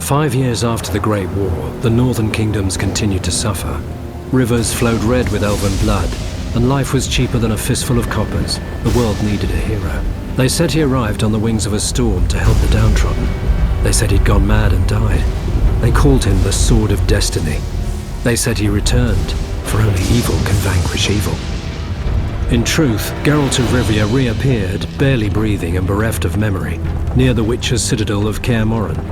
5 years after the Great War, the northern kingdoms continued to suffer. Rivers flowed red with elven blood, and life was cheaper than a fistful of coppers. The world needed a hero. They said he arrived on the wings of a storm to help the downtrodden. They said he'd gone mad and died. They called him the Sword of Destiny. They said he returned, for only evil can vanquish evil. In truth, Geralt of Rivia reappeared, barely breathing and bereft of memory, near the Witcher's citadel of Kaer Morhen.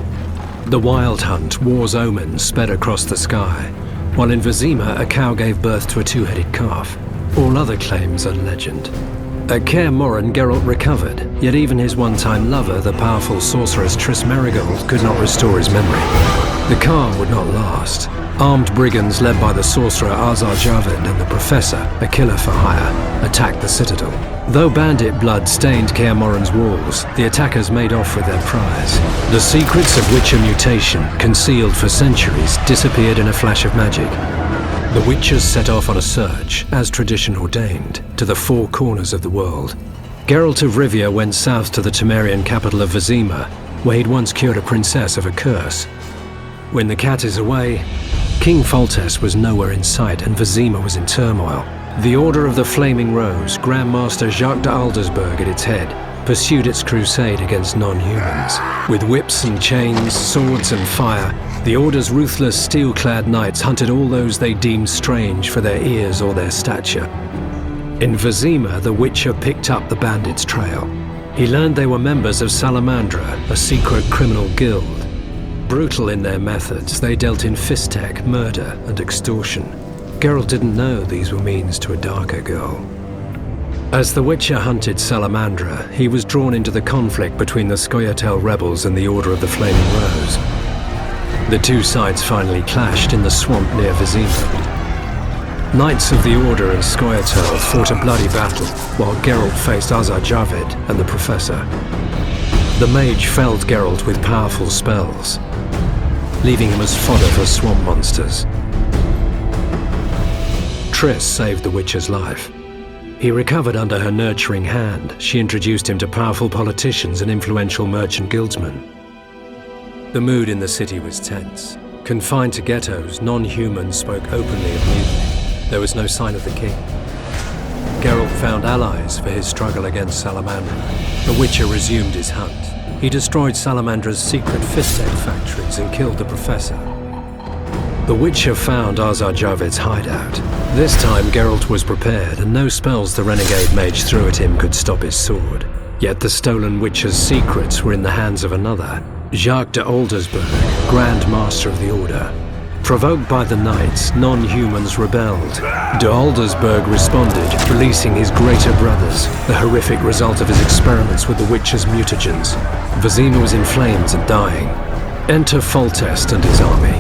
The Wild Hunt, war's omen, sped across the sky, while in Vizima a cow gave birth to a two-headed calf. All other claims are legend. At Kaer Morhen, Geralt recovered, yet even his one-time lover, the powerful sorceress Triss Merigold, could not restore his memory. The calm would not last. Armed brigands led by the sorcerer Azar Javed and the professor, a killer for hire, attacked the citadel. Though bandit blood stained Kaer Morhen's walls, the attackers made off with their prize. The secrets of Witcher mutation, concealed for centuries, disappeared in a flash of magic. The Witchers set off on a search, as tradition ordained, to the four corners of the world. Geralt of Rivia went south to the Temerian capital of Vizima, where he'd once cured a princess of a curse. When the cat is away, King Foltest was nowhere in sight and Vizima was in turmoil. The Order of the Flaming Rose, Grand Master Jacques de Aldersberg at its head, pursued its crusade against non-humans. With whips and chains, swords and fire, the Order's ruthless steel-clad knights hunted all those they deemed strange for their ears or their stature. In Vizima, the Witcher picked up the bandits' trail. He learned they were members of Salamandra, a secret criminal guild. Brutal in their methods, they dealt in fisstech, murder, and extortion. Geralt didn't know these were means to a darker goal. As the Witcher hunted Salamandra, he was drawn into the conflict between the Scoia'tael rebels and the Order of the Flaming Rose. The two sides finally clashed in the swamp near Vizima. Knights of the Order and Scoia'tael fought a bloody battle, while Geralt faced Azar Javed and the Professor. The mage felled Geralt with powerful spells, leaving him as fodder for swamp monsters. Triss saved the Witcher's life. He recovered under her nurturing hand. She introduced him to powerful politicians and influential merchant guildsmen. The mood in the city was tense. Confined to ghettos, non-humans spoke openly of mutiny. There was no sign of the king. Geralt found allies for his struggle against Salamandra. The Witcher resumed his hunt. He destroyed Salamandra's secret fisstech factories and killed the professor. The Witcher found Azar Javed's hideout. This time Geralt was prepared, and no spells the renegade mage threw at him could stop his sword. Yet the stolen Witcher's secrets were in the hands of another, Jacques de Aldersberg, Grand Master of the Order. Provoked by the knights, non-humans rebelled. De Aldersberg responded, releasing his greater brothers, the horrific result of his experiments with the Witcher's mutagens. Vizima was in flames and dying. Enter Foltest and his army.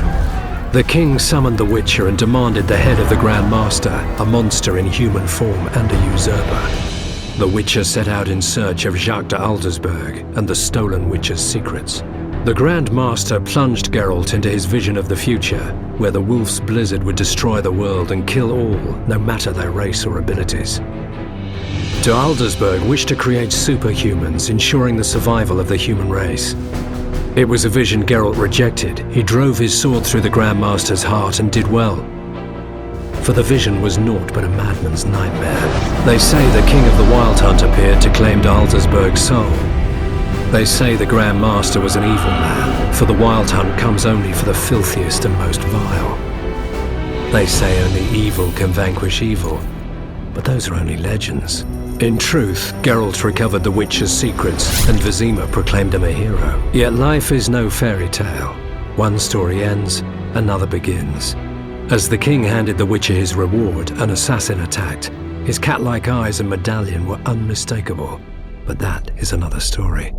The king summoned the Witcher and demanded the head of the Grand Master, a monster in human form and a usurper. The Witcher set out in search of Jacques de Aldersberg and the stolen Witcher's secrets. The Grand Master plunged Geralt into his vision of the future, where the wolf's blizzard would destroy the world and kill all, no matter their race or abilities. De Aldersberg wished to create superhumans, ensuring the survival of the human race. It was a vision Geralt rejected. He drove his sword through the Grand Master's heart and did well. For the vision was naught but a madman's nightmare. They say the King of the Wild Hunt appeared to claim de Aldersberg's soul. They say the Grand Master was an evil man, for the Wild Hunt comes only for the filthiest and most vile. They say only evil can vanquish evil, but those are only legends. In truth, Geralt recovered the Witcher's secrets, and Vizima proclaimed him a hero. Yet life is no fairy tale. One story ends, another begins. As the king handed the Witcher his reward, an assassin attacked. His cat-like eyes and medallion were unmistakable, but that is another story.